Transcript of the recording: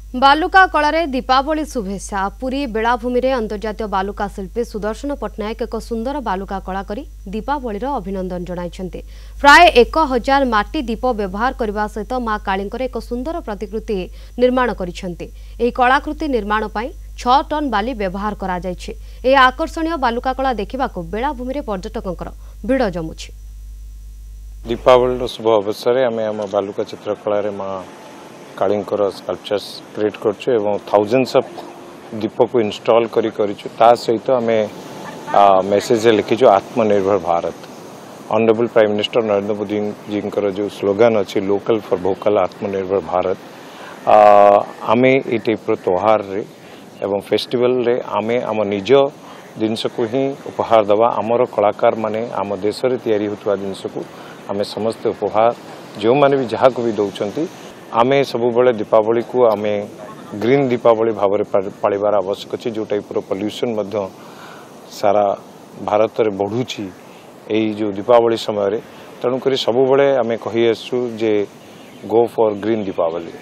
बालुका कलारे दीपावली शुभेच्छा पुरी बेलाभूमि रे अंतर्जातीय बालुका शिल्पी सुदर्शन पट्टनायक एक सुंदर बालुका कला करी दीपावली अभिनंदन जणाइछन्ते। प्राय 1000 माटी दीप व्यवहार करने सहित मां कालींकर एक सुंदर प्रतिकृति निर्माण करिछन्ते। एही कलाकृति निर्माण पई 6 टन बाली व्यवहार करा जायछि। ए आकर्षणीय बालुका कला देखिबाकू बेलाभूमि रे पर्यटकंकर भिड़ जमुछि। दीपावली शुभ अवसर में आम आम बालुका चित्रकला रे मां कालींकर स्कल्पचर्स क्रिएट करछु एवं थाउजेंड्स ऑफ दीप को इंस्टॉल करिछु। ता सहित आम मेसेज लिखिछु Atmanirbhar Bharat. Honourable prime minister Narendra Modi ji जो स्लोगन अच्छी लोकल फॉर भोकल आत्मनिर्भर भारत आम ये टाइप त्योहार रे एवं फेस्टिवल रे आम आम निज जिनस को ही उपहार दवा आमर कलाकार माने आम देश रे तैयारी होतवा जिनस को आम समस्त उपहार जो माने भी जहाँ को भी दौरान आम सब बेले दीपावली को आम ग्रीन दीपावली भाव में पालिबार आवश्यक अच्छी जो टाइप पॉल्यूशन सारा भारत में बढ़ुची यही जो दीपावली समय तेणुक सब बेले आम कही आसु जे गो फॉर ग्रीन दीपावली।